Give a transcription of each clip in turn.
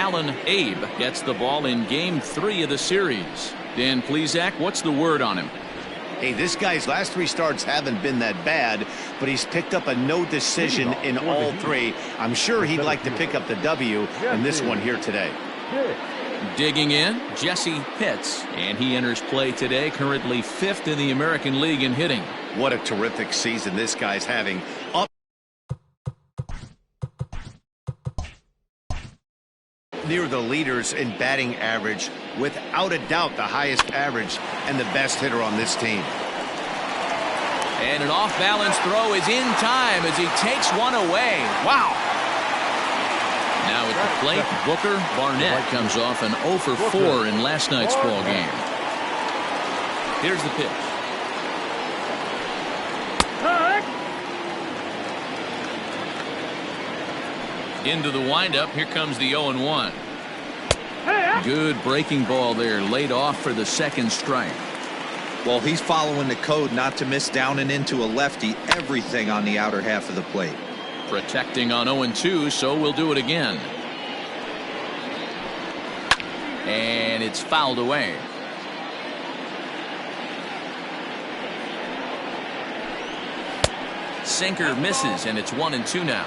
Alan Abe gets the ball in Game 3 of the series. Dan Plesac, what's the word on him? Hey, this guy's last 3 starts haven't been that bad, but he's picked up a no decision in all 3. I'm sure he'd like to pick up the W in this one here today. Digging in, Jesse Pitts, and he enters play today, currently 5th in the American League in hitting. What a terrific season this guy's having. Up near the leaders in batting average, without a doubt the highest average and the best hitter on this team. And an off-balance throw is in time as he takes one away. Wow. Now at the plate, Booker Barnett comes off an 0 for 4 in last night's ball game. Here's the pitch. Into the windup. Here comes the 0-1. Good breaking ball there, laid off for the second strike. Well, he's following the code not to miss down and into a lefty. Everything on the outer half of the plate. Protecting on 0-2, so we'll do it again. And it's fouled away. Sinker misses, and it's 1-2 now.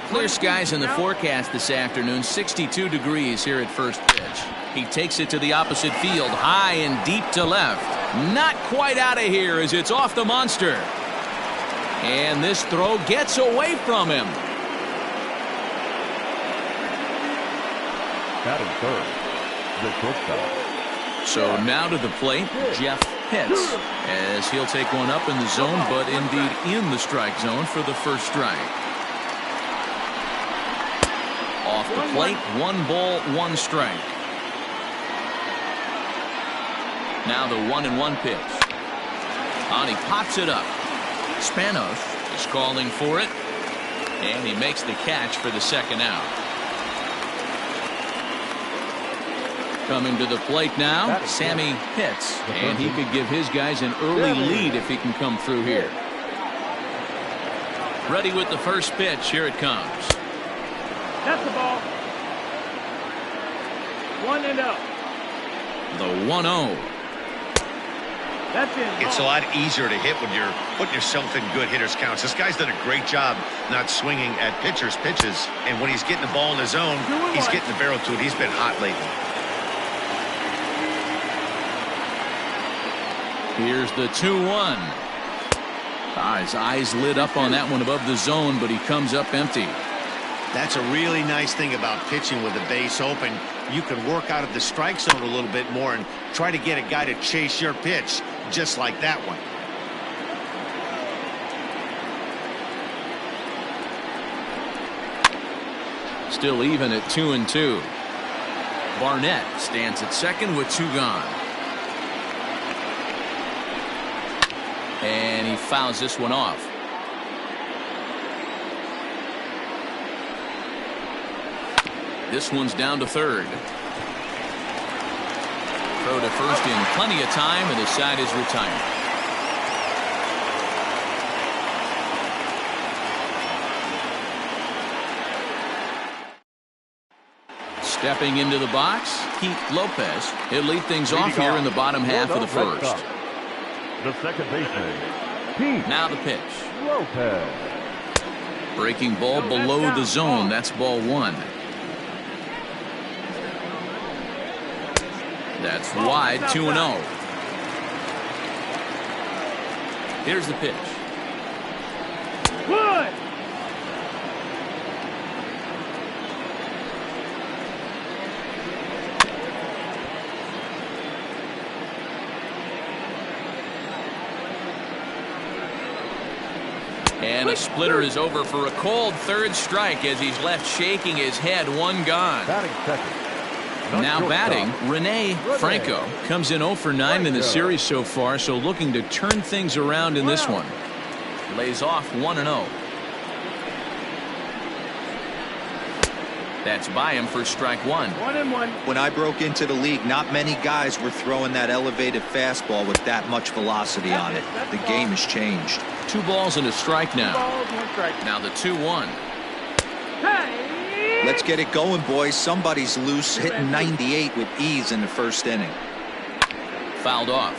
Clear skies in the forecast this afternoon. 62 degrees here at first pitch. He takes it to the opposite field, high and deep to left. Not quite out of here as it's off the monster. And this throw gets away from him. Batting third, the shortstop. So now to the plate, Jeff Pitts, as he'll take one up in the zone, but indeed in the strike zone for the first strike. Off the plate, 1 ball, 1 strike. Now the 1-1 pitch. And he pops it up. Spanos is calling for it, and he makes the catch for the second out. Coming to the plate now, Sammy Pitts, and he could give his guys an early lead if he can come through here. Ready with the first pitch. Here it comes. That's the ball. 1-0. The 1-0. That's it. It's a lot easier to hit when you're putting yourself in good hitters' counts. This guy's done a great job not swinging at pitchers' pitches, and when he's getting the ball in his zone, he's getting the barrel to it. He's been hot lately. Here's the 2-1. His eyes lit up on that one above the zone, but he comes up empty. That's a really nice thing about pitching with the base open. You can work out of the strike zone a little bit more and try to get a guy to chase your pitch, just like that one. Still even at 2-2. Barnett stands at second with 2 gone. And he fouls this one off. This one's down to third. Throw to first in plenty of time, and his side is retired. Stepping into the box, Pete Lopez. He'll lead things off here in the bottom half of the first. The second baseman, Pete. Now the pitch. Lopez. Breaking ball below the zone. That's ball 1. That's wide, 2-0. Here's the pitch. Good. And a splitter is over for a cold third strike as he's left shaking his head. 1 gone. Batting second. Now batting, Rene Franco comes in 0 for 9 in the series so far, so looking to turn things around in this one. Lays off 1-0. That's by him for strike 1. 1-1. When I broke into the league, not many guys were throwing that elevated fastball with that much velocity on it. The game has changed. 2 balls and a strike now. 2 balls, 1 strike. Now the 2-1. Hey! Let's get it going, boys. Somebody's loose, hitting 98 with ease in the first inning. Fouled off.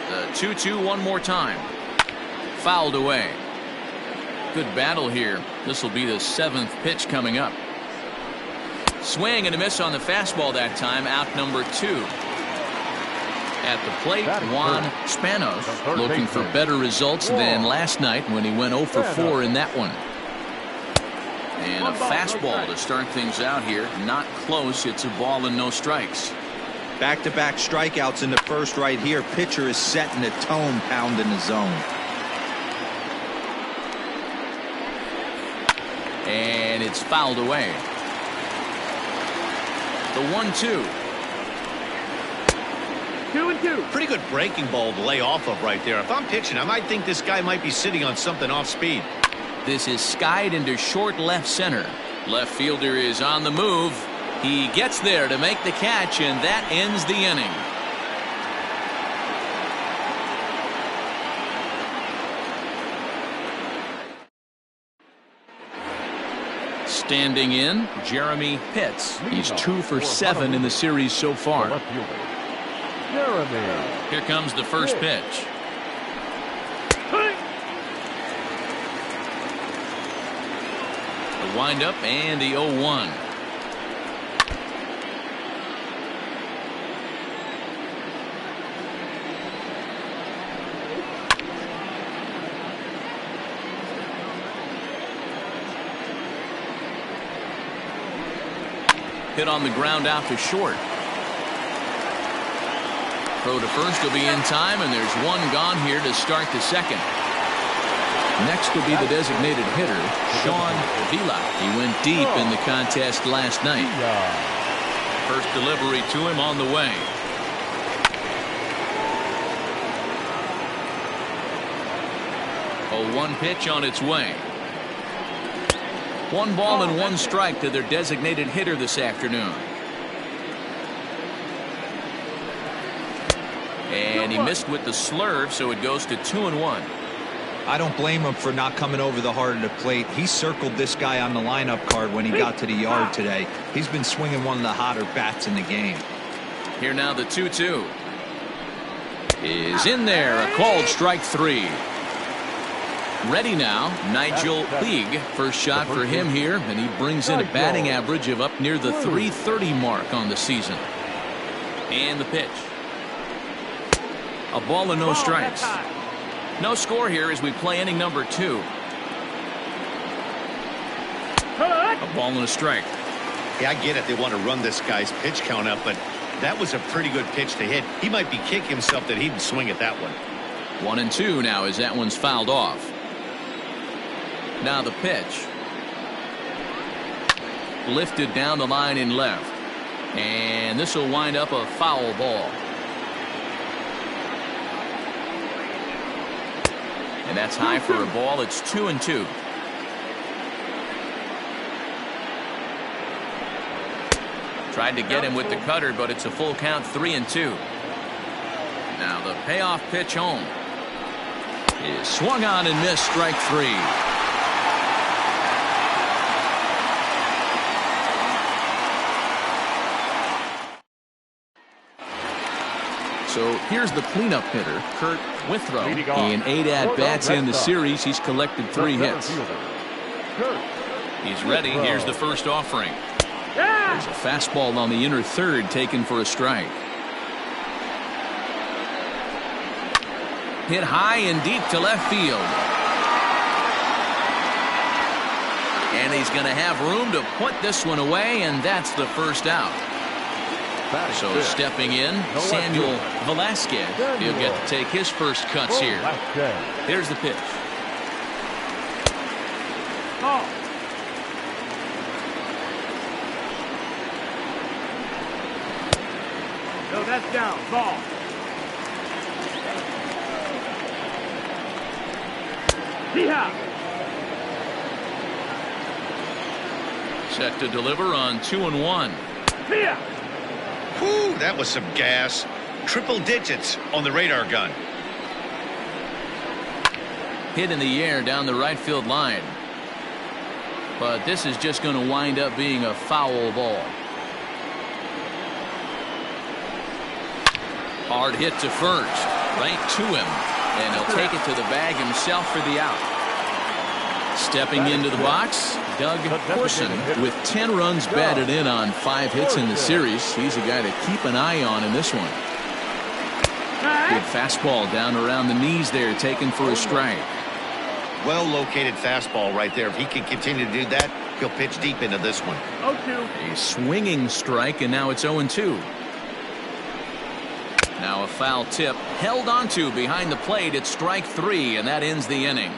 The 2-2 one more time. Fouled away. Good battle here. This will be the 7th pitch coming up. Swing and a miss on the fastball that time. Out number 2. At the plate, Juan Spanos looking for better results than last night when he went 0 for 4 in that one. And a fastball to start things out here. Not close. It's a ball and no strikes. Back-to-back strikeouts in the first right here. Pitcher is setting the tone, pounding the zone. And it's fouled away. The 1-2. 2-2. Pretty good breaking ball to lay off of right there. If I'm pitching, I might think this guy might be sitting on something off speed. This is skied into short left center. Left fielder is on the move. He gets there to make the catch, and that ends the inning. Standing in, Jeremy Pitts. He's 2 for 7 in the series so far. Here comes the first pitch. The windup and the 0-1. Hit on the ground out to short. Throw to first will be in time, and there's one gone here to start the second. Next will be the designated hitter, Sean Vila. He went deep in the contest last night. First delivery to him on the way. A 1 pitch on its way. 1 ball and 1 strike to their designated hitter this afternoon. And he missed with the slurve, so it goes to 2-1. I don't blame him for not coming over the heart of the plate. He circled this guy on the lineup card when he got to the yard today. He's been swinging one of the hotter bats in the game. Here now the 2-2 is in there. A called strike 3. Ready now, Nigel Puig. First shot for him here, and he brings in a batting average of up near the .330 mark on the season. And the pitch. A ball and no strikes. No score here as we play inning number 2. A ball and a strike. Yeah, I get it. They want to run this guy's pitch count up, but that was a pretty good pitch to hit. He might be kicking himself that he didn't swing at that one. 1-2 now as that one's fouled off. Now the pitch. Lifted down the line in left. And this will wind up a foul ball. And that's high for a ball. It's 2-2. Tried to get him with the cutter, but it's a full count, 3-2. Now the payoff pitch home is swung on and missed, strike 3. So here's the cleanup hitter, Kurt Withrow. In 8 at-bats in the series, he's collected 3 hits. He's ready. Here's the first offering. There's a fastball on the inner third taken for a strike. Hit high and deep to left field. And he's going to have room to put this one away, and that's the first out. So stepping in, Samuel Velasquez. He'll get to take his first cuts here. Here's the pitch. Ball. No, that's down. Ball. Yeehaw. Set to deliver on 2-1. Yeah. Whew, that was some gas. Triple digits on the radar gun. Hit in the air down the right field line. But this is just going to wind up being a foul ball. Hard hit to first. Right to him. And he'll take it to the bag himself for the out. Stepping into the box, Doug Corson with 10 runs batted in on 5 hits in the series. He's a guy to keep an eye on in this one. Good fastball down around the knees there, taken for a strike. Well located fastball right there. If he can continue to do that, he'll pitch deep into this one. 0-2. A swinging strike, and now it's 0-2. Now a foul tip held onto behind the plate. It's strike 3, and that ends the inning.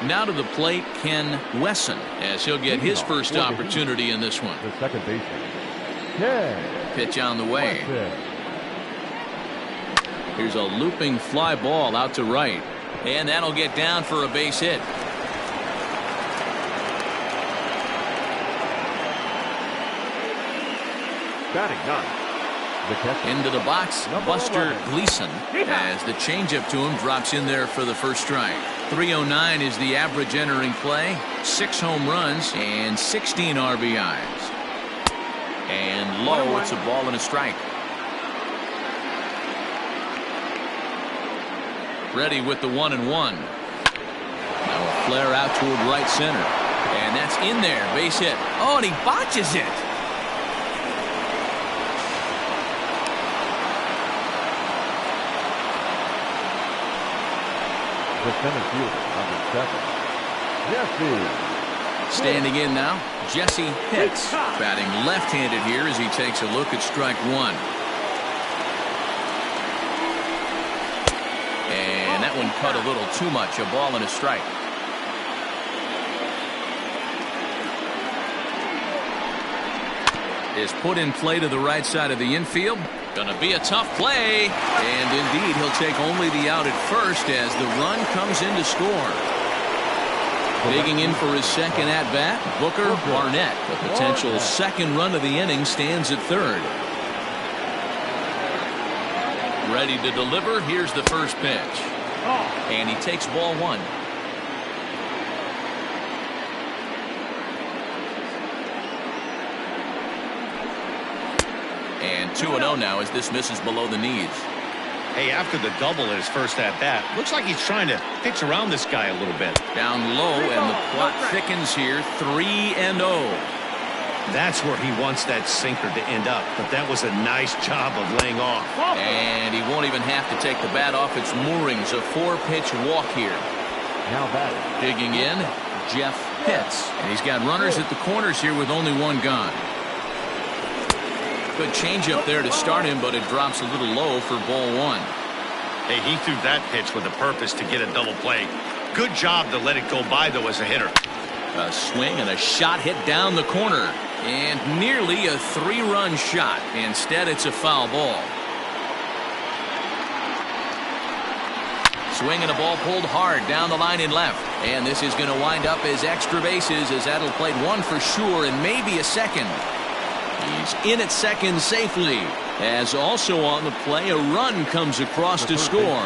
Now to the plate, Ken Wesson, as he'll get his first opportunity in this one. The second baseman, Ken Pitch on the way. Wesson. Here's a looping fly ball out to right, and that'll get down for a base hit. Batting ninth, the catcher, Into the box, Number Buster 11. Gleason, as the changeup to him drops in there for the first strike. 309 is the average entering play. 6 home runs and 16 RBIs. And low, it's a ball and a strike. Ready with the 1-1. Now a flare out toward right center. And that's in there, base hit. Oh, and he botches it. the center fielder, number 7, Jesse. Standing in now, Jesse Hicks, batting left-handed here as he takes a look at strike 1. And that one cut a little too much, a ball and a strike. Is put in play to the right side of the infield. Gonna be a tough play, and indeed he'll take only the out at first as the run comes in to score. Digging in for his second at-bat, Booker Barnett. The potential second run of the inning stands at third. Ready to deliver. Here's the first pitch. And he takes ball 1. And 2-0 now as this misses below the knees. Hey, after the double in his first at-bat, looks like he's trying to pitch around this guy a little bit. Down low, and the plot thickens here. 3-0. That's where he wants that sinker to end up, but that was a nice job of laying off. And he won't even have to take the bat off its moorings. A 4-pitch walk here. Now batting. Digging in, Jeff Pitts. And he's got runners at the corners here with only one gone. Good changeup there to start him, but it drops a little low for ball 1. Hey, he threw that pitch with a purpose to get a double play. Good job to let it go by, though, as a hitter. A swing and a shot hit down the corner. And nearly a 3-run shot. Instead, it's a foul ball. Swing and a ball pulled hard down the line in left. And this is going to wind up as extra bases as that'll play 1 for sure and maybe a second. He's in at second safely, as also on the play a run comes across to score.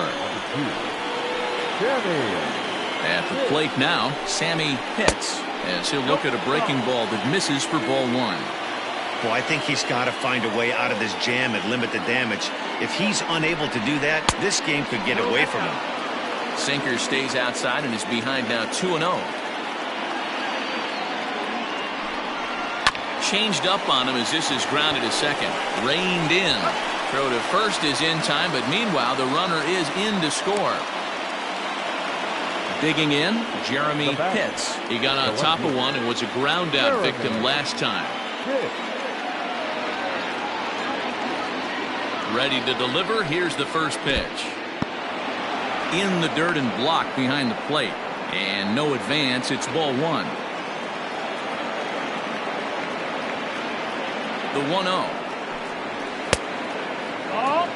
At the plate now, Sammy Pitts, as he'll look at a breaking ball that misses for ball 1. Well, I think he's got to find a way out of this jam and limit the damage. If he's unable to do that, this game could get away from him. Sinker stays outside and is behind now 2-0. Changed up on him as this is grounded to second. Reined in. Throw to first is in time, but meanwhile the runner is in to score. Digging in, Jeremy Pitts. He got on top of one and was a ground out victim last time. Ready to deliver. Here's the first pitch. In the dirt and blocked behind the plate. And no advance. It's ball 1. The 1-0.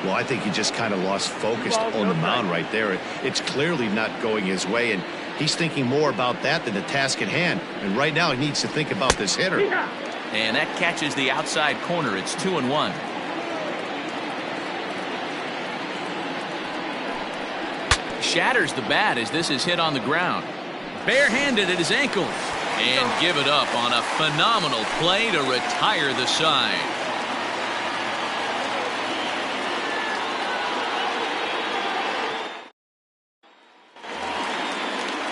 Well, I think he just kind of lost focus on the mound right there. It's clearly not going his way, and he's thinking more about that than the task at hand. And right now he needs to think about this hitter. And that catches the outside corner. It's 2-1. shatters the bat as this is hit on the ground. Barehanded at his ankles. And give it up on a phenomenal play to retire the side.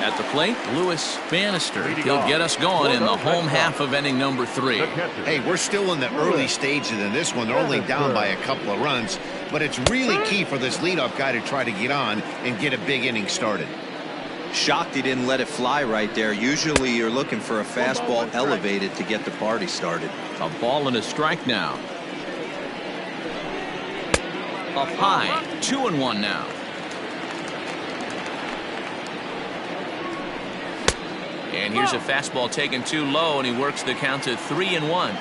At the plate, Lewis Bannister. He'll get us going in the home half of inning number 3. Hey, we're still in the early stages in this one. They're only down by a couple of runs, but it's really key for this leadoff guy to try to get on and get a big inning started. Shocked he didn't let it fly right there. Usually you're looking for a fastball elevated to get the party started. A ball and a strike now. Up high, 2-1 now. And here's a fastball taken too low, and he works the count to 3-1.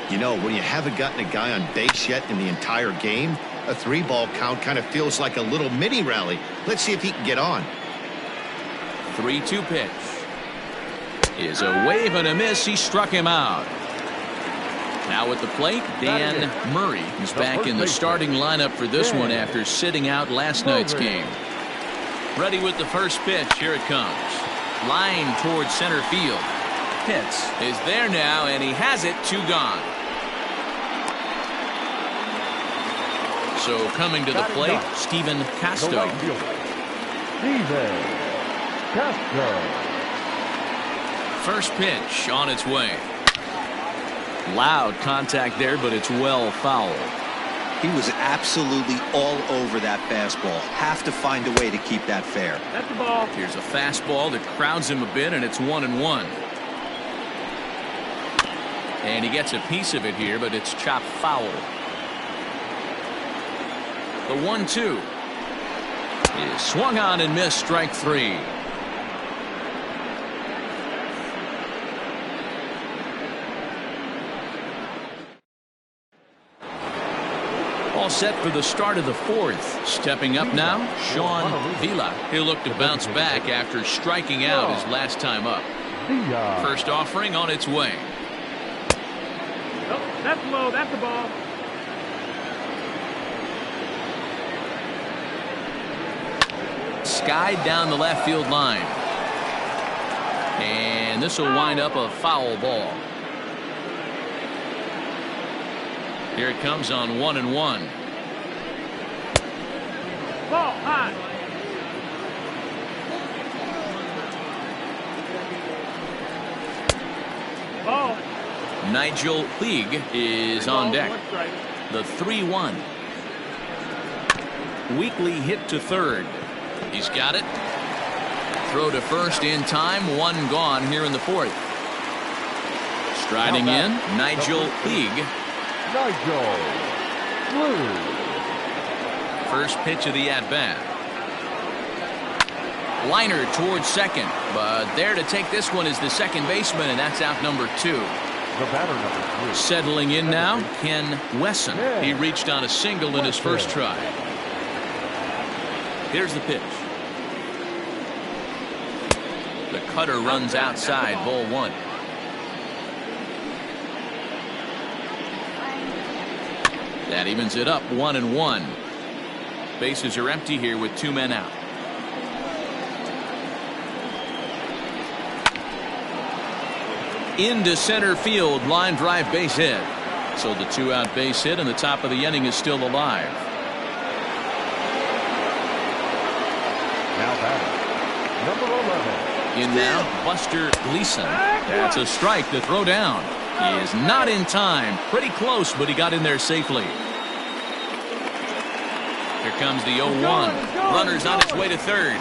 You know, when you haven't gotten a guy on base yet in the entire game, a 3-ball count kind of feels like a little mini rally. Let's see if he can get on. 3-2 pitch. Is a wave and a miss. He struck him out. Now at the plate, Dan Murray, who's back in the starting lineup for this one after sitting out last night's game. Ready with the first pitch. Here it comes. Line towards center field. Pitts is there now, and he has it. 2 gone. So coming to the plate, Stephen Casto. First pitch on its way. Loud contact there, but it's well fouled. He was absolutely all over that fastball. Have to find a way to keep that fair. That's the ball. Here's a fastball that crowds him a bit, and it's 1-1. And he gets a piece of it here, but it's chopped foul. The 1-2 is swung on and missed. Strike 3. All set for the start of the 4th. Stepping up now, Sean Vila. He'll look to bounce back after striking out his last time up. First offering on its way. Oh, that's low. That's the ball. Skied down the left field line. And this will wind up a foul ball. Here it comes on 1-1. Ball high. Ball. Nigel Puig is on deck. The 3-1. Weekly hit to third. He's got it. Throw to first in time. 1 gone here in the 4th. Striding in, Nigel Puig. First pitch of the at-bat. Liner towards second, but there to take this one is the second baseman, and that's out number 2. The batter number 3. Settling in now, Ken Wesson. He reached on a single in his first try. Here's the pitch. The cutter runs outside, ball 1. That evens it up, 1-1. Bases are empty here with 2 men out. Into center field, line drive base hit. So the 2-out base hit and the top of the inning is still alive. Now batting, number 11. In now, Buster Gleason. That's a strike to throw down. He is not in time. Pretty close, but he got in there safely. Here comes the 0-1. Runners on its way to third.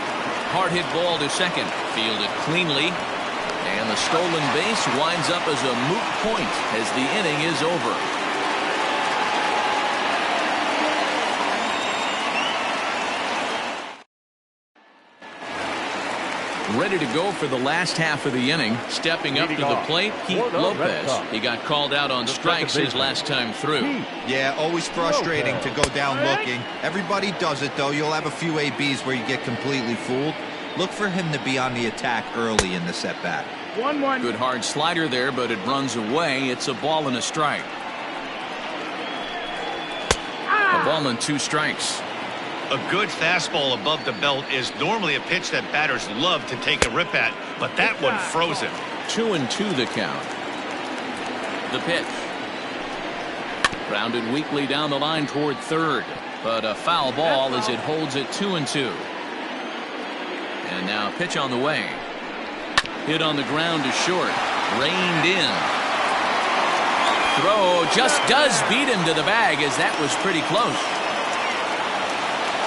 Hard hit ball to second. Fielded cleanly. And the stolen base winds up as a moot point as the inning is over. Ready to go for the last half of the inning. Stepping up to the plate, Pete Lopez. He got called out on strikes his last time through. Yeah, always frustrating to go down looking. Everybody does it, though. You'll have a few ABs where you get completely fooled. Look for him to be on the attack early in the setback. 1-1. Good hard slider there, but it runs away. It's a ball and a strike. A ball and 2 strikes. A good fastball above the belt is normally a pitch that batters love to take a rip at, but that one froze him. 2-2 the count. The pitch. Grounded weakly down the line toward third, but a foul ball as it holds it 2-2. And now a pitch on the way. Hit on the ground to short. Reined in. Throw just does beat him to the bag, as that was pretty close.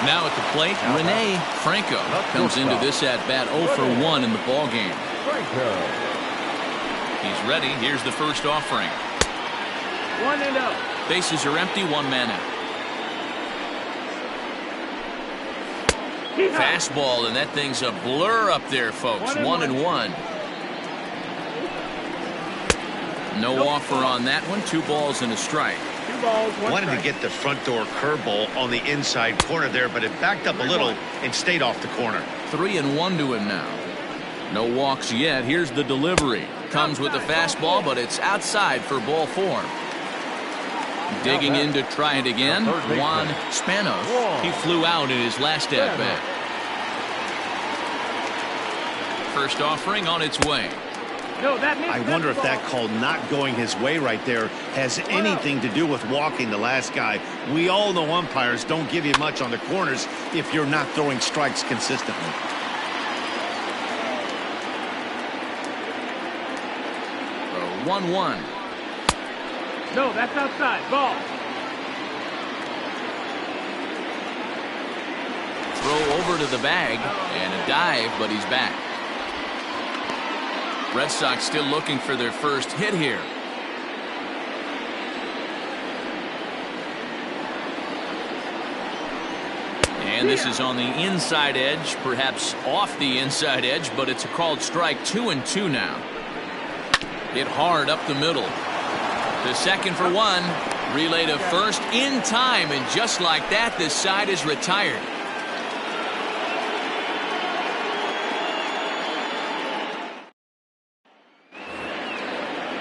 Now at the plate, Rene Franco comes into this at bat 0 for 1 in the ball game. He's ready. Here's the first offering. 1-0. Bases are empty, 1 man out. Fastball, and that thing's a blur up there, folks. 1-1. No offer on that one. 2 balls and a strike. 2 balls, 1 Wanted strike. to get the front door curveball on the inside corner there, but it backed up a little and stayed off the corner. 3-1 to him now. No walks yet. Here's the delivery. Comes with the fastball, but it's outside for ball 4. Digging in to try it again, Juan Spanos. He flew out in his last at bat. First offering on its way. No, that means I wonder if that call not going his way right there has anything to do with walking the last guy. We all know umpires don't give you much on the corners if you're not throwing strikes consistently. So 1-1. No, that's outside. Ball. Throw over to the bag and a dive, but he's back. Red Sox still looking for their first hit here. And this is on the inside edge, perhaps off the inside edge, but it's a called strike. 2-2 now. Hit hard up the middle. To second for 1. Relay to first in time, and just like that, this side is retired.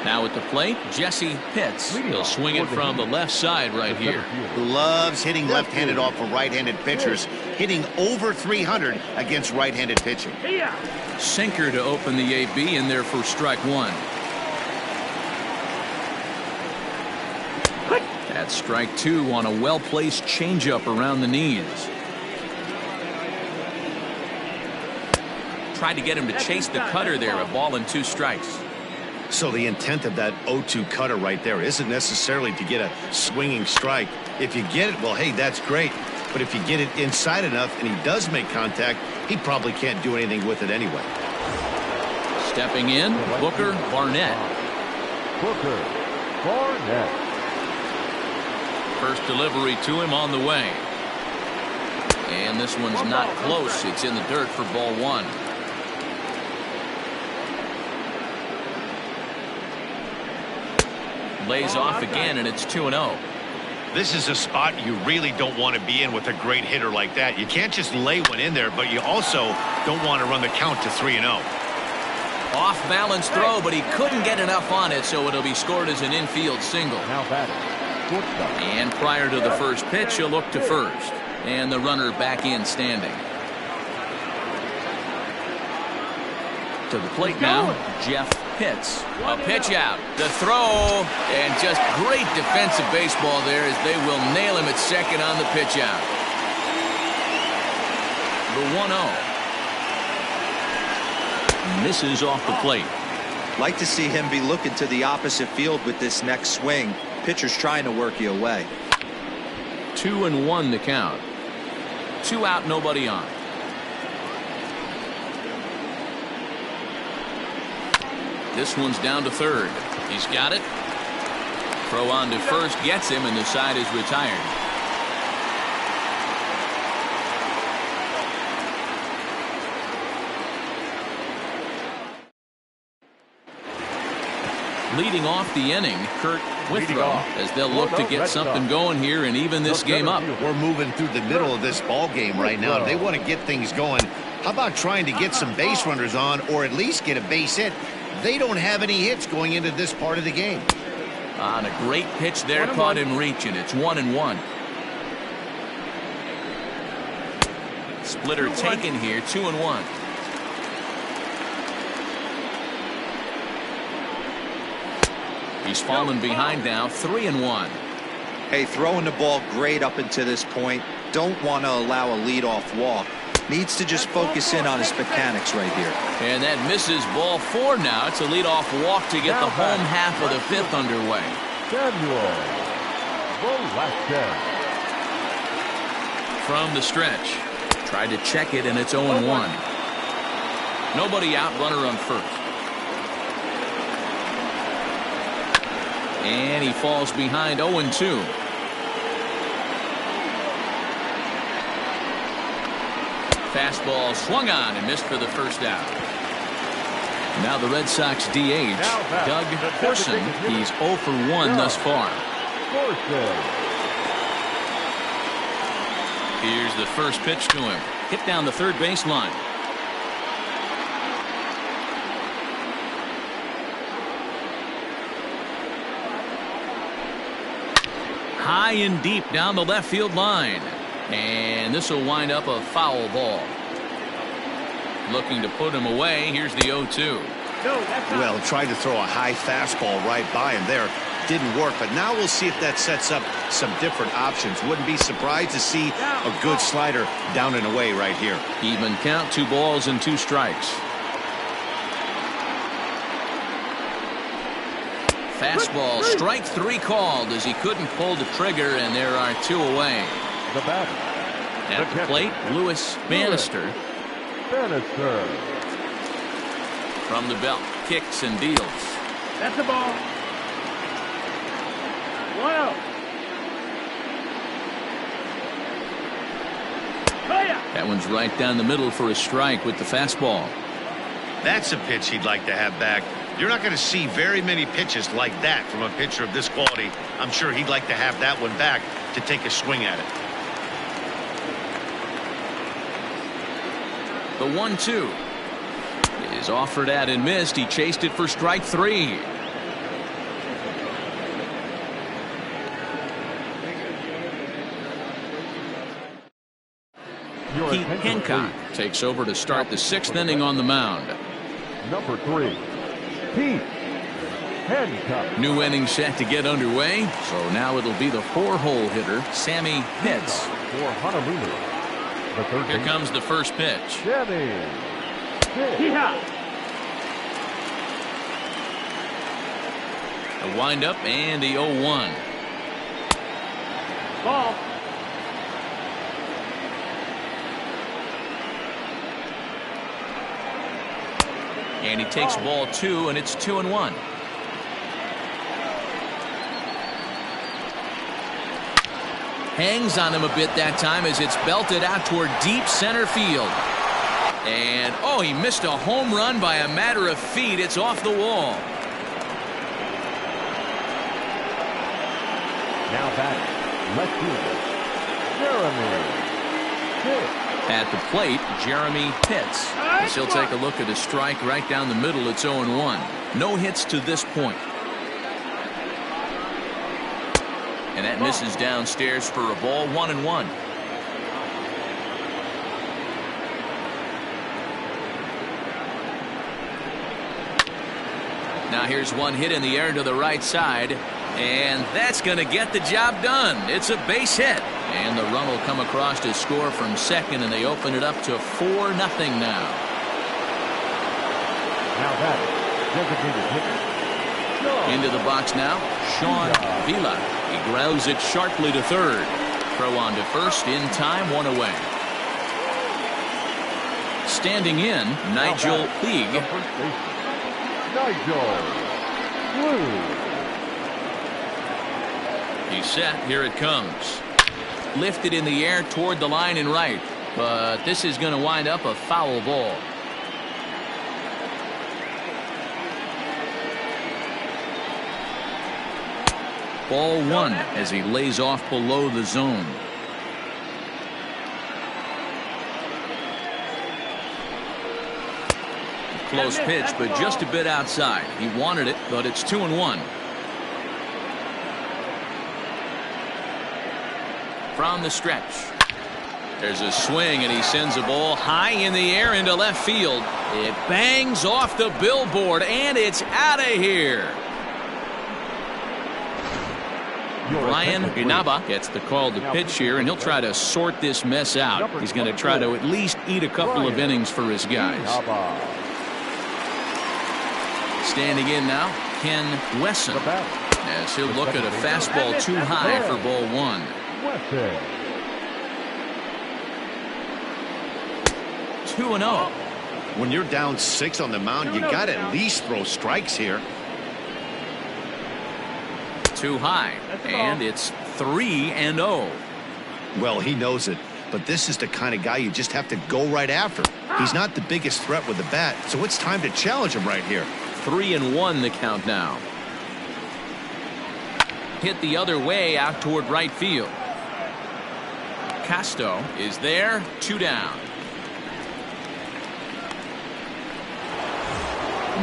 Now at the plate, Jesse Pitts. He'll swing it from the left side right here. Loves hitting left-handed off of right-handed pitchers, hitting over 300 against right-handed pitching. Sinker to open the AB, in there for strike 1. That's strike 2 on a well-placed changeup around the knees. Tried to get him to chase the cutter there, a ball and 2 strikes. So the intent of that 0-2 cutter right there isn't necessarily to get a swinging strike. If you get it, well, hey, that's great. But if you get it inside enough and he does make contact, he probably can't do anything with it anyway. Stepping in, Booker Barnett. Booker Barnett. First delivery to him on the way. And this one's not close. It's in the dirt for ball 1. Lays off again, and it's 2-0. This is a spot you really don't want to be in with a great hitter like that. You can't just lay one in there, but you also don't want to run the count to 3-0. Off balance throw, but he couldn't get enough on it, so it'll be scored as an infield single. Now batting. And prior to the first pitch, he'll look to first. And the runner back in standing. To the plate now, Jeff Pitts. A pitch out. The throw. And just great defensive baseball there, as they will nail him at second on the pitch out. The 1-0. Misses off the plate. Like to see him be looking to the opposite field with this next swing. Pitcher's trying to work you away. 2-1 the count. 2 out, nobody on. This one's down to third. He's got it. Throw on to first gets him, and the side is retired. Leading off the inning, Kurt Withrow, as they'll look to get something going here and even this game up. We're moving through the middle of this ball game right now. They want to get things going. How about trying to get some base runners on, or at least get a base hit? They don't have any hits going into this part of the game. On a great pitch there, caught him reaching. It's 1-1. Splitter taken here, 2-1. He's fallen behind now, 3-1. Hey, throwing the ball great up until this point. Don't want to allow a leadoff walk. Needs to just focus in on his mechanics right here. And that misses ball 4 now. It's a leadoff walk to get the home half of the 5th underway. Samuel Velasquez. From the stretch. Tried to check it, and it's 0-1. Nobody out, runner on first. And he falls behind 0-2. Fastball swung on and missed for the first out. Now the Red Sox DH, Doug Corson. He's 0 for 1 thus far. Here's the first pitch to him. Hit down the third baseline. High and deep down the left field line. And this will wind up a foul ball. Looking to put him away. Here's the 0-2. Well, tried to throw a high fastball right by him there. Didn't work, but now we'll see if that sets up some different options. Wouldn't be surprised to see a good slider down and away right here. Even count, 2 balls and 2 strikes. Fastball, strike 3 called as he couldn't pull the trigger, and there are 2 away. The batter. At the plate, Lewis Bannister. From the belt, kicks and deals. That's the ball. 1-0. That one's right down the middle for a strike with the fastball. That's a pitch he'd like to have back. You're not going to see very many pitches like that from a pitcher of this quality. I'm sure he'd like to have that one back to take a swing at it. The 1-2 is offered at and missed. He chased it for strike 3. Pete Hancock takes over to start the 6th inning on the mound. Number 3, Pete Hancock. New inning set to get underway. So now it'll be the 4-hole hitter, Sammy Pitts. For Honolulu. Here comes the first pitch. A windup and the 0-1. Ball. And he takes ball 2, and it's 2-1. Hangs on him a bit that time as it's belted out toward deep center field. And, oh, he missed a home run by a matter of feet. It's off the wall. Now batting, left fielder, Jeremy Pitts. At the plate, Jeremy Pitts. As he'll take a look at a strike right down the middle. It's 0-1. No hits to this point. And that misses downstairs for a ball, 1-1. Now here's one hit in the air to the right side. And that's going to get the job done. It's a base hit. And the run will come across to score from second, and they open it up to 4-0 now. Now batting, designated hitter. Into the box now, Sean Vila. He grounds it sharply to third. Throw on to first in time, 1 away. Standing in, Nigel Puig. Nigel Puig. He's set. Here it comes. Lifted in the air toward the line and right. But this is going to wind up a foul ball. Ball 1 as he lays off below the zone. Close pitch, but just a bit outside. He wanted it, but it's 2-1. From the stretch. There's a swing, and he sends a ball high in the air into left field. It bangs off the billboard, and it's out of here. Brian Inaba gets the call to pitch here, and he'll try to sort this mess out. He's going to try to at least eat a couple of innings for his guys. Standing in now, Ken Wesson, as he'll look at a fastball too high for ball one. 2-0. When you're down 6 on the mound, you got to at least throw strikes here. Too high, and it's 3-0. Well, he knows it, but this is the kind of guy you just have to go right after. He's not the biggest threat with the bat, so it's time to challenge him right here. 3-1 the count now. Hit the other way out toward right field. Casto is there, 2 down.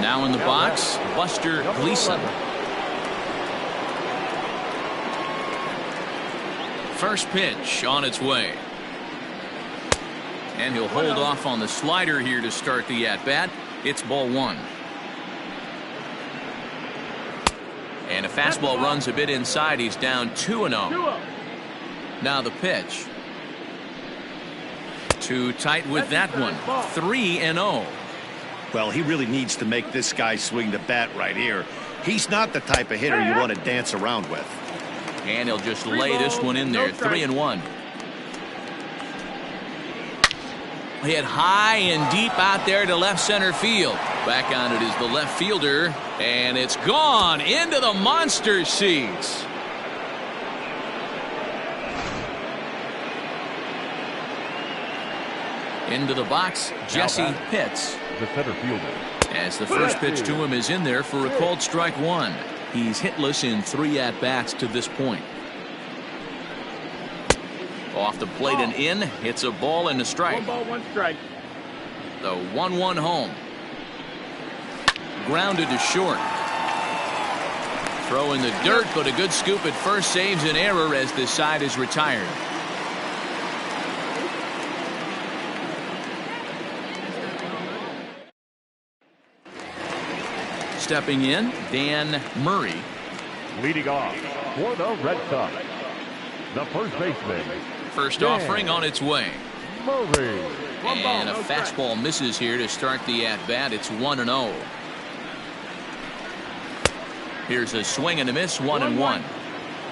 Now in the box, Buster Gleason. First pitch on its way. And he'll hold off on the slider here to start the at-bat. It's ball one. And a fastball runs a bit inside. He's down 2-0. Now the pitch. Too tight with that one. 3-0. Well, he really needs to make this guy swing the bat right here. He's not the type of hitter you want to dance around with. And he'll just lay this one in there. 3-1. Hit high and deep out there to left center field. Back on it is the left fielder, and it's gone into the monster seats. Into the box, Jesse Pitts. The center fielder. As the first pitch to him is in there for a called strike one. He's hitless in 3 at-bats to this point. Off the plate and in. It's a ball and a strike. 1 ball, 1 strike. The 1-1 home. Grounded to short. Throw in the dirt, but a good scoop at first saves an error as this side is retired. Stepping in, Dan Murray. Leading off for the Red Sox, the first baseman. First offering on its way. Murray. And a fastball misses here to start the at-bat. It's 1-0. Here's a swing and a miss, 1-1.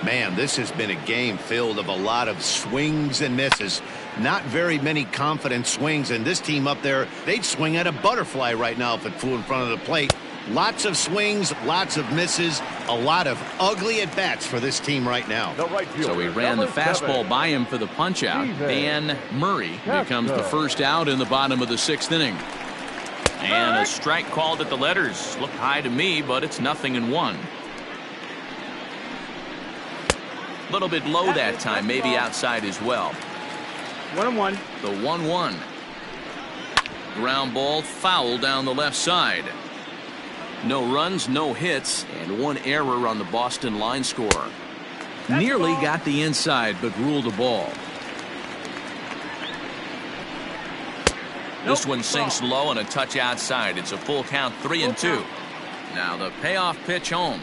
Man, this has been a game filled of a lot of swings and misses. Not very many confident swings, and this team up there, they'd swing at a butterfly right now if it flew in front of the plate. Lots of swings, lots of misses, a lot of ugly at-bats for this team right now. So he ran the fastball by him for the punch-out. Dan Murray becomes the first out in the bottom of the 6th inning. And a strike called at the letters. Looked high to me, but it's 0-1. A little bit low that time, maybe outside as well. 1-1. The 1-1. Ground ball foul down the left side. No runs, no hits, and 1 error on the Boston line score. Nearly got the inside, but ruled a ball. This one sinks low and a touch outside. It's a full count, 3-2. Now the payoff pitch home.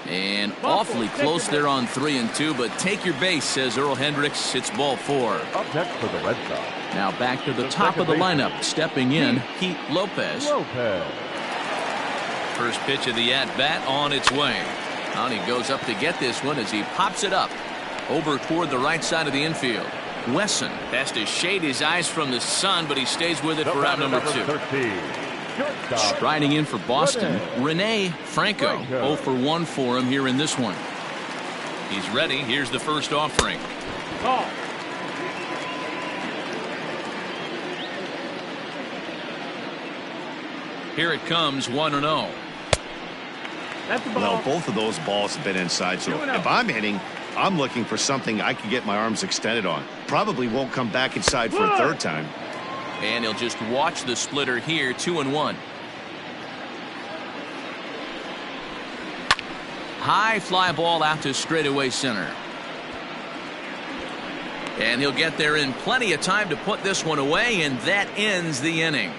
And awfully close there on 3-2, but take your base, says Earl Hendricks. It's ball 4. Up next for the Red Sox. Now back to the top of the lineup. Stepping in, Pete Lopez. First pitch of the at-bat on its way. And he goes up to get this one as he pops it up over toward the right side of the infield. Wesson has to shade his eyes from the sun, but he stays with it for out number 2. Striding in for Boston, Rene Franco. 0 for 1 for him here in this one. He's ready. Here's the first offering. Call. Here it comes, 1-0. That's the ball. Well, both of those balls have been inside, so if I'm hitting, I'm looking for something I can get my arms extended on. Probably won't come back inside for a third time. And he'll just watch the splitter here, 2-1. High fly ball out to straightaway center. And he'll get there in plenty of time to put this one away, and that ends the inning.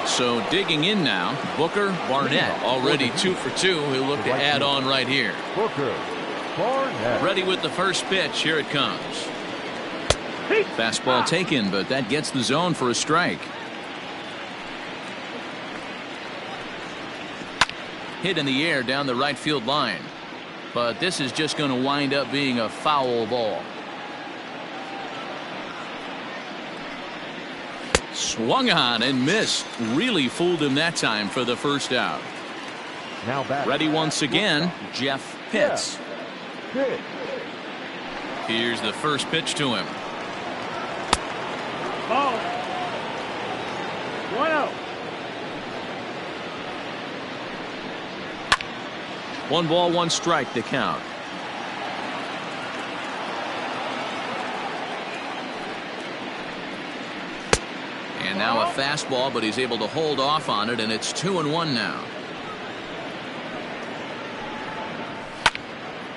So digging in now, Booker, Barnett, already 2 for 2. He'll look to add on right here. Booker, Barnett. Ready with the first pitch. Here it comes. Fastball taken, but that gets the zone for a strike. Hit in the air down the right field line. But this is just going to wind up being a foul ball. Swung on and missed. Really fooled him that time for the first out. Now back. Ready once again, Jeff Pitts. Pitch. Here's the first pitch to him. Ball. 1-0. 1 ball, 1 strike to count. And now a fastball, but he's able to hold off on it, and it's 2-1 now.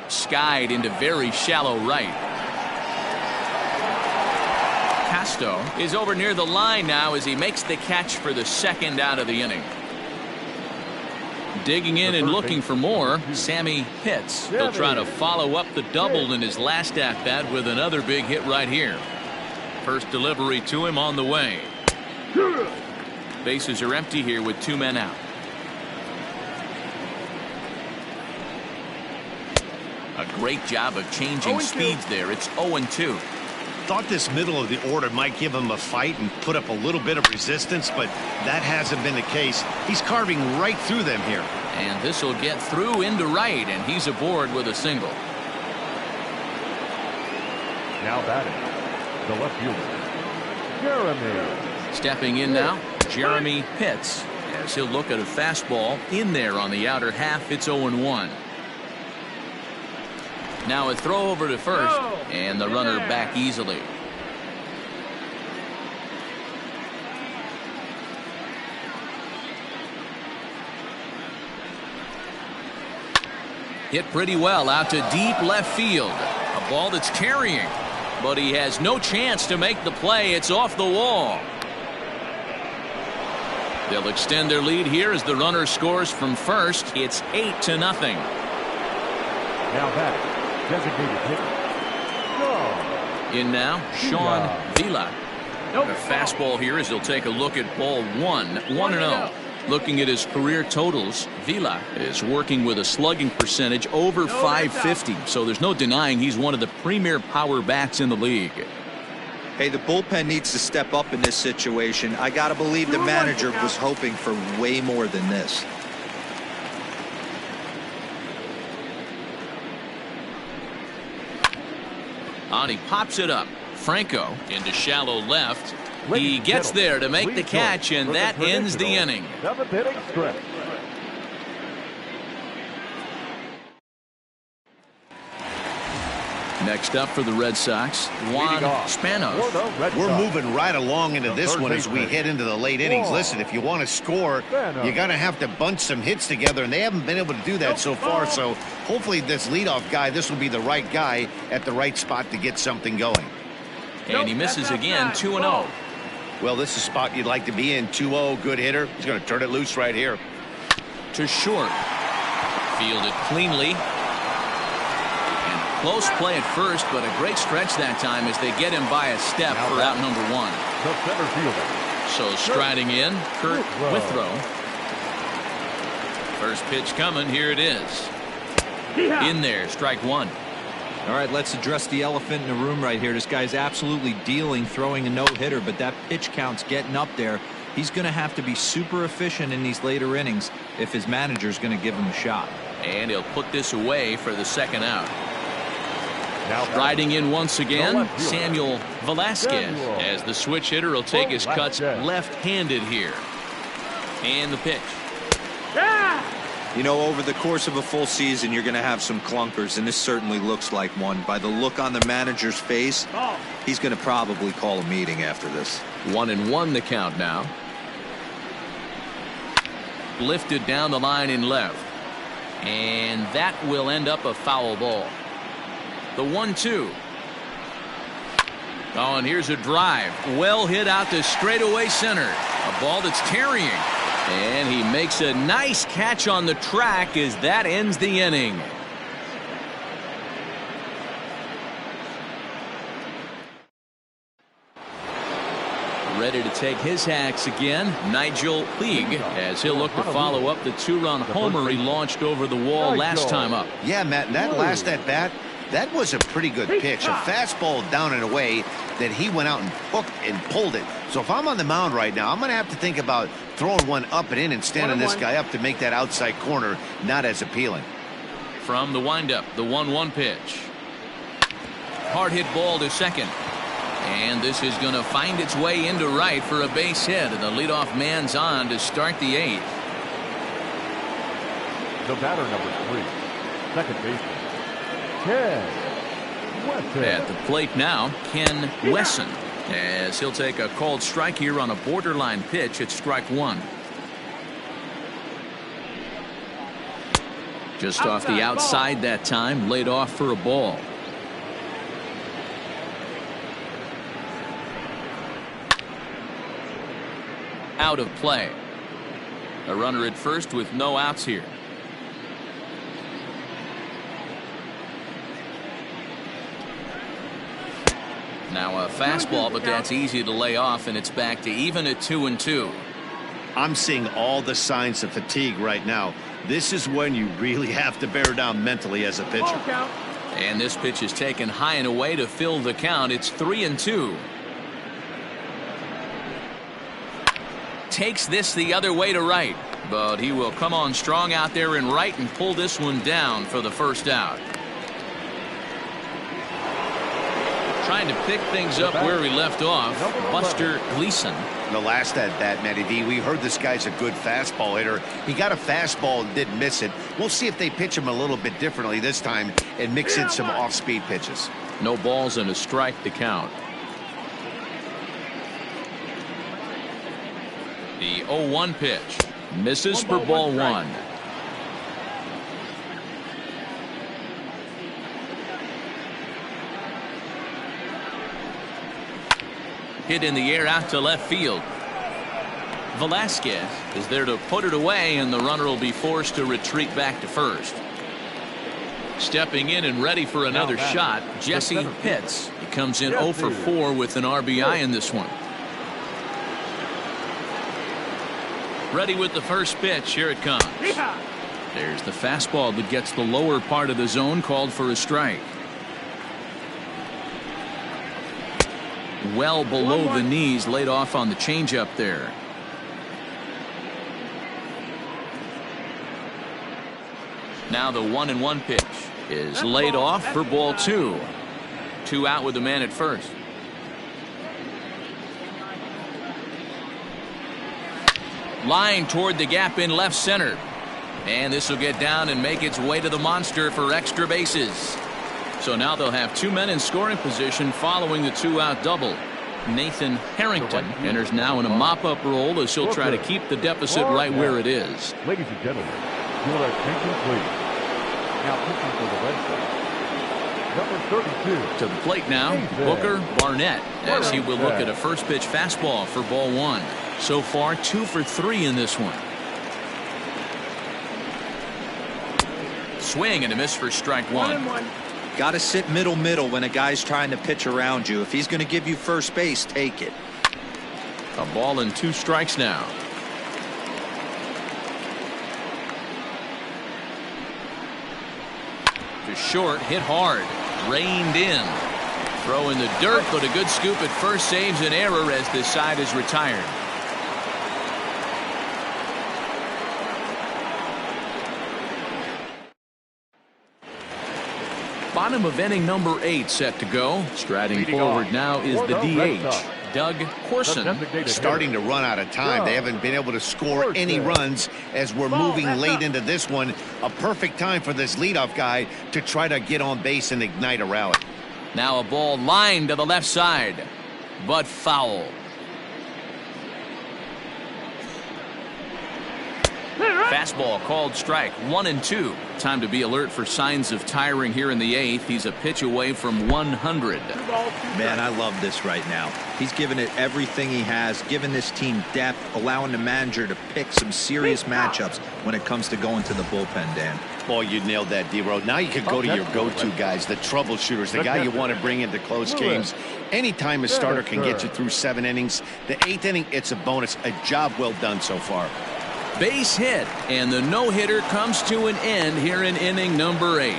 Skied into very shallow right. Casto is over near the line now as he makes the catch for the second out of the inning. Digging in and looking for more, Sammy Pitts. He'll try to follow up the double in his last at-bat with another big hit right here. First delivery to him on the way. Bases are empty here with 2 men out. A great job of changing speeds there. It's 0-2. Thought this middle of the order might give him a fight and put up a little bit of resistance, but that hasn't been the case. He's carving right through them here. And this will get through into right, and he's aboard with a single. Now batting, the left fielder, Jeremy. Stepping in now, Jeremy Pitts, as he'll look at a fastball in there on the outer half. It's 0-1. Now a throw over to first, and the runner back easily. Hit pretty well out to deep left field. A ball that's carrying, but he has no chance to make the play. It's off the wall. They'll extend their lead here as the runner scores from first. It's 8-0. Now back, designated hitter. In now, Sean Vila. A fastball here as he'll take a look at ball 1. 1-0. Looking at his career totals, Vila is working with a slugging percentage over .550, so there's no denying he's one of the premier power bats in the league. Hey, the bullpen needs to step up in this situation. I gotta believe the manager was hoping for way more than this. On he pops it up. Franco into shallow left. He gets there to make the catch, and that ends the inning. 7th inning stretch. Next up for the Red Sox, Juan Spanos. We're moving right along into this one as we head into the late innings. Listen, if you want to score, you're going to have to bunch some hits together, and they haven't been able to do that so far. So hopefully this leadoff guy, this will be the right guy at the right spot to get something going. And he misses again, 2-0. Well, this is a spot you'd like to be in. 2-0, good hitter. He's going to turn it loose right here. To short. Fielded cleanly. Close play at first, but a great stretch that time as they get him by a step for out number 1. The center fielder. So striding in, Kurt Withrow. First pitch coming. Here it is. In there, strike 1. All right, let's address the elephant in the room right here. This guy's absolutely dealing, throwing a no-hitter, but that pitch count's getting up there. He's going to have to be super efficient in these later innings if his manager's going to give him a shot. And he'll put this away for the second out. Riding in once again, Samuel Velasquez, as the switch hitter will take his cuts left-handed here. And the pitch. You know, over the course of a full season, you're going to have some clunkers, and this certainly looks like one. By the look on the manager's face, he's going to probably call a meeting after this. 1-1 the count now. lifted down the line in left. And that will end up a foul ball. The 1-2. Oh, and here's a drive. Well hit out to straightaway center. A ball that's carrying. And he makes a nice catch on the track as that ends the inning. Ready to take his hacks again, Nigel Puig, as he'll look to follow up the two-run homer he launched over the wall last time up. Yeah, Matt, that last at-bat, that was a pretty good pitch. A fastball down and away that he went out and hooked and pulled it. So if I'm on the mound right now, I'm going to have to think about throwing one up and in and standing this guy up to make that outside corner not as appealing. From the windup, the 1-1 pitch. Hard hit ball to second. And this is going to find its way into right for a base hit. And the leadoff man's on to start the 8th. The batter, number 3, second baseman, Ken Wesson. At the plate now, Ken Wesson, as he'll take a called strike here on a borderline pitch at strike 1. Just off the outside that time, laid off for a ball. Out of play. A runner at first with no outs here. Now a fastball, but that's easy to lay off, and it's back to even at 2-2. I'm seeing all the signs of fatigue right now. This is when you really have to bear down mentally as a pitcher. And this pitch is taken high and away to fill the count. It's 3-2. Takes this the other way to right, but he will come on strong out there in right and pull this one down for the first out. Trying to pick things up where he left off, Buster Gleason. The last at bat, Matty D, we heard this guy's a good fastball hitter. He got a fastball and didn't miss it. We'll see if they pitch him a little bit differently this time and mix in some off-speed pitches. No balls and a strike to count. The 0-1 pitch misses for ball 1. Hit in the air out to left field. Velasquez is there to put it away, and the runner will be forced to retreat back to first. Stepping in and ready for another shot, Jesse Pitts. He comes in 0 for 4 with an RBI in this one. Ready with the first pitch. Here it comes. There's the fastball that gets the lower part of the zone, called for a strike. Well below the knees, laid off on the changeup there. Now the 1-1 pitch is laid off for ball 2. 2 out with the man at first. Line toward the gap in left center. And this will get down and make its way to the monster for extra bases. So now they'll have 2 men in scoring position following the 2-out double. Nathan Harrington enters now in a mop-up role as he'll try to keep the deficit right where it is. Ladies and gentlemen, your attention please. Now pitching for the Red Sox, number 32. To the plate now, Booker Barnett, as he will look at a first pitch fastball for ball 1. So far 2 for 3 in this one. Swing and a miss for strike 1. Got to sit middle when a guy's trying to pitch around you. If he's going to give you first base, take it. A ball and 2 strikes now. To short, hit hard, reined in. Throw in the dirt, but a good scoop at first saves an error as this side is retired. Bottom of inning number 8 set to go. Striding forward now is the DH, Doug Corson. Starting to run out of time. They haven't been able to score any runs as we're moving late into this one. A perfect time for this leadoff guy to try to get on base and ignite a rally. Now a ball lined to the left side, but foul. Fastball called strike. 1-2. Time to be alert for signs of tiring here in the 8th. He's a pitch away from 100. Man, I love this right now. He's given it everything he has, given this team depth, allowing the manager to pick some serious matchups when it comes to going to the bullpen, Dan. Boy, you nailed that, D-Road. Now you could go to your go-to guys, the troubleshooters, the guy you want to bring into close games. Anytime a starter can get you through 7 innings, the 8th inning, it's a bonus. A job well done so far. Base hit, and the no-hitter comes to an end here in inning number 8.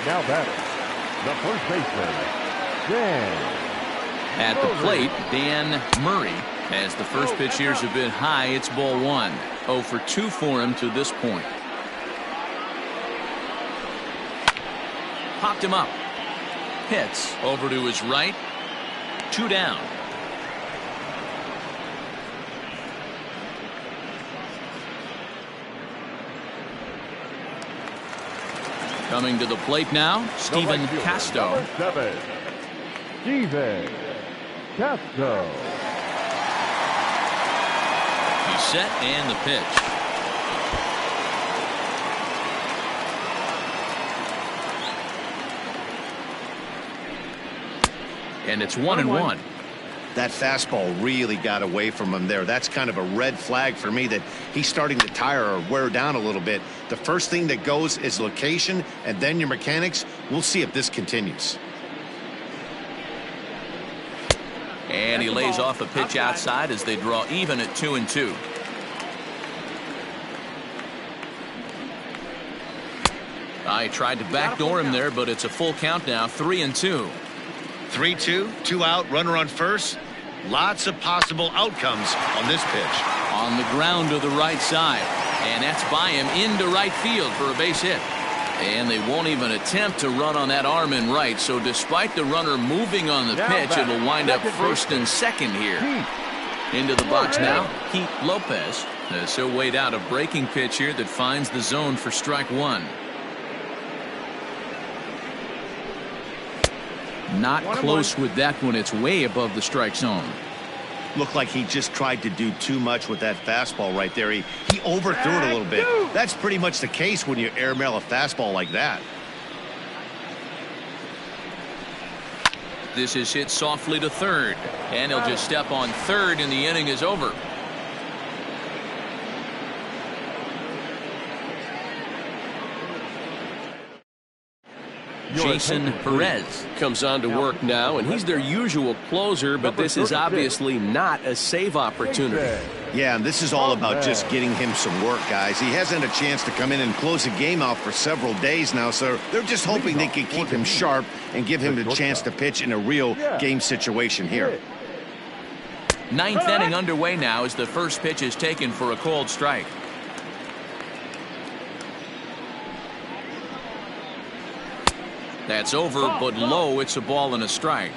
Now batting, the first baseman, Dan. At the plate, Dan Murray. As the first pitch here's a bit high, it's ball 1. 0 for 2 for him to this point. Popped him up. Hits over to his right. 2 down. Coming to the plate now, Steven Casto. Number 7, Steven Casto. He's set and the pitch. And it's 1-1. That fastball really got away from him there. That's kind of a red flag for me that he's starting to tire or wear down a little bit. The first thing that goes is location and then your mechanics. We'll see if this continues. And he lays off a pitch outside as they draw even at 2-2. I tried to backdoor him there, but it's a full count now. 3-2. 3-2, 2 out, runner on first. Lots of possible outcomes on this pitch. On the ground to the right side. And that's by him into right field for a base hit. And they won't even attempt to run on that arm in right. So despite the runner moving on the pitch, it'll wind up first and second here. Into the box now, Pete Lopez. So weighed out a breaking pitch here that finds the zone for strike 1. Not close with that one. It's way above the strike zone. Looked like he just tried to do too much with that fastball right there. He overthrew it a little bit. That's pretty much the case when you airmail a fastball like that. This is hit softly to third. And he'll just step on third and the inning is over. Jason Perez comes on to work now, and he's their usual closer, but this is obviously not a save opportunity. Yeah, and this is all about just getting him some work, guys. He hasn't had a chance to come in and close the game out for several days now, so they're just hoping they can keep him sharp and give him the chance to pitch in a real game situation here. 9th inning underway now as the first pitch is taken for a called strike. That's over, but low. It's a ball and a strike.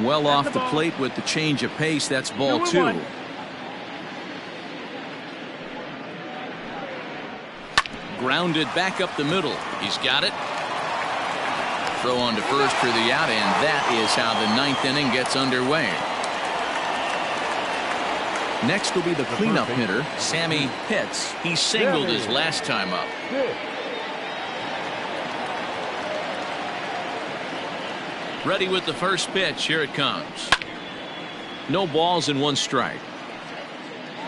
Well off the plate with the change of pace. That's ball 2. Grounded back up the middle. He's got it. Throw on to first for the out, and that is how the 9th inning gets underway. Next will be the cleanup hitter, Sammy Pitts. He singled his last time up. Ready with the first pitch. Here it comes. No balls and 1 strike.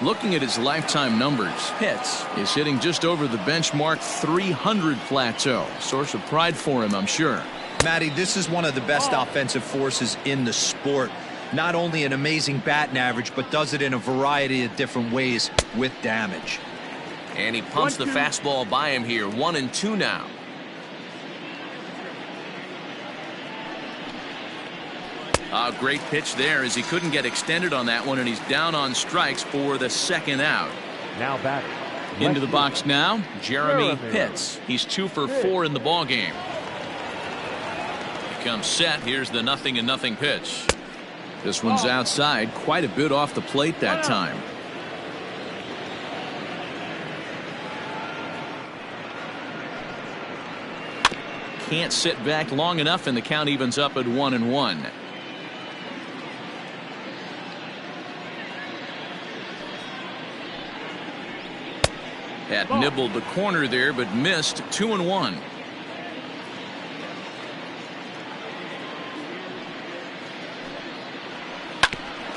Looking at his lifetime numbers, Pitts is hitting just over the benchmark 300 plateau. Source of pride for him, I'm sure. Matty, this is one of the best offensive forces in the sport. Not only an amazing batting average, but does it in a variety of different ways with damage. And he pumps the fastball by him here. 1-2 now. A great pitch there as he couldn't get extended on that one, and he's down on strikes for the 2nd out. Now batting. Into the box now, Jeremy Pitts. He's 2 for 4 in the ball game. He comes set. Here's the 0-0 pitch. This one's outside, quite a bit off the plate that time. can't sit back long enough, and the count evens up at 1-1. That nibbled the corner there, but missed. 2-1.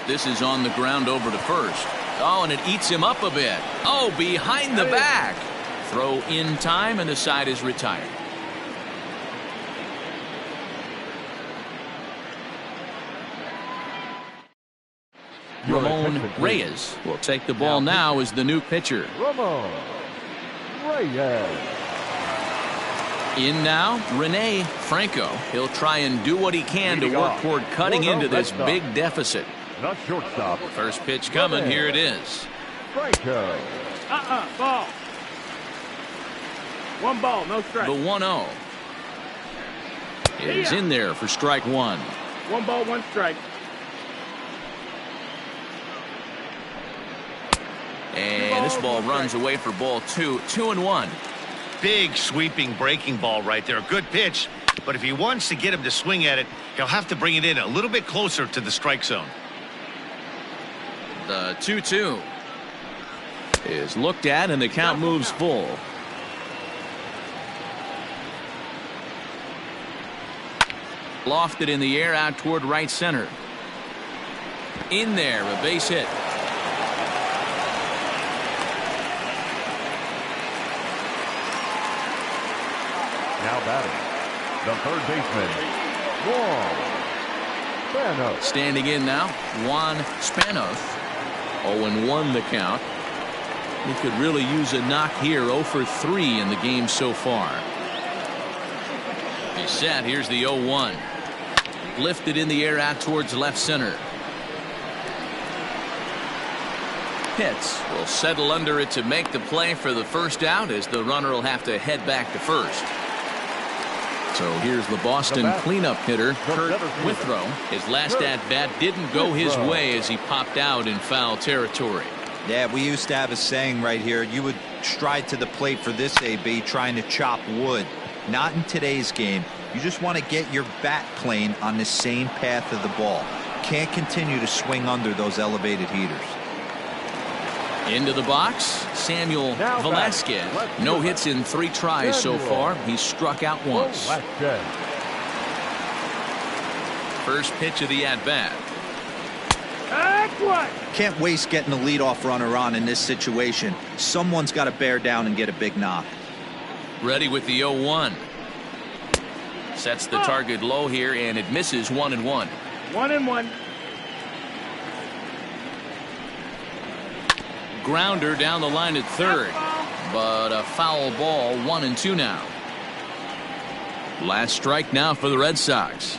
This is on the ground over to first. Oh, and it eats him up a bit. Oh, behind the back. Throw in time, and the side is retired. Ramon Reyes will take the ball now as the new pitcher. Ramon Reyes. In now, Rene Franco. He'll try and do what he can to work toward cutting into this big deficit. Not shortstop. First pitch coming. Here it is. Franco. Ball. One ball, no strike. The 1-0 is in there for strike one. One ball, one strike. And this ball runs away for ball two. 2-1. Big sweeping breaking ball right there. Good pitch. But if he wants to get him to swing at it, he'll have to bring it in a little bit closer to the strike zone. The 2-2 is looked at, and the count moves full. Lofted in the air out toward right center. In there, a base hit. Now batting, the third baseman, Juan Spanos. Standing in now, Juan Spanos. 0-1 the count. He could really use a knock here. 0 for 3 in the game so far. He's set. Here's the 0-1. Lifted in the air out towards left center. Pitts will settle under it to make the play for the first out, as the runner will have to head back to first. So here's the Boston cleanup hitter, Kurt Withrow. His last at-bat didn't go his way as he popped out in foul territory. Yeah, we used to have a saying right here. You would stride to the plate for this AB, trying to chop wood. Not in today's game. You just want to get your bat plane on the same path of the ball. Can't continue to swing under those elevated heaters. Into the box, Samuel Velasquez. No hits in 3 tries so far. He's struck out once. First pitch of the at-bat. Can't waste getting the leadoff runner on in this situation. Someone's got to bear down and get a big knock. Ready with the 0-1. Sets the target low here, and it misses. 1-1. 1-1. Grounder down the line at third, but a foul ball. 1-2 now. Last strike now for the Red Sox.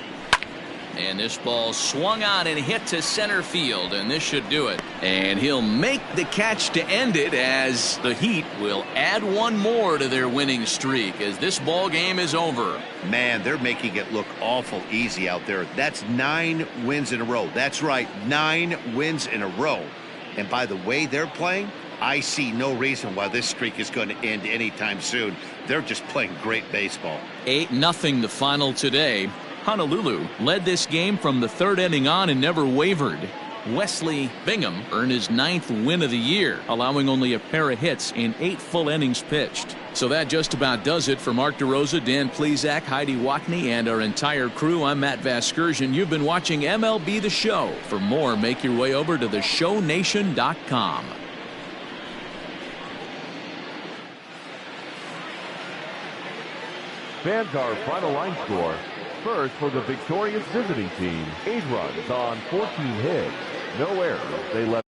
And this ball swung on and hit to center field, and this should do it. And he'll make the catch to end it, as the Heat will add one more to their winning streak as this ball game is over. Man, they're making it look awful easy out there. That's 9 wins in a row. That's right, 9 wins in a row. And by the way they're playing, I see no reason why this streak is going to end anytime soon. They're just playing great baseball. 8-0 the final today. Honolulu led this game from the 3rd inning on and never wavered. Wesley Bingham earned his 9th win of the year, allowing only a pair of hits in 8 full innings pitched. So that just about does it for Mark DeRosa, Dan Plesac, Heidi Watney, and our entire crew. I'm Matt Vasgersian. You've been watching MLB The Show. For more, make your way over to theshownation.com. Fans, our final line score. First, for the victorious visiting team, 8 runs on 14 hits. No errors. They left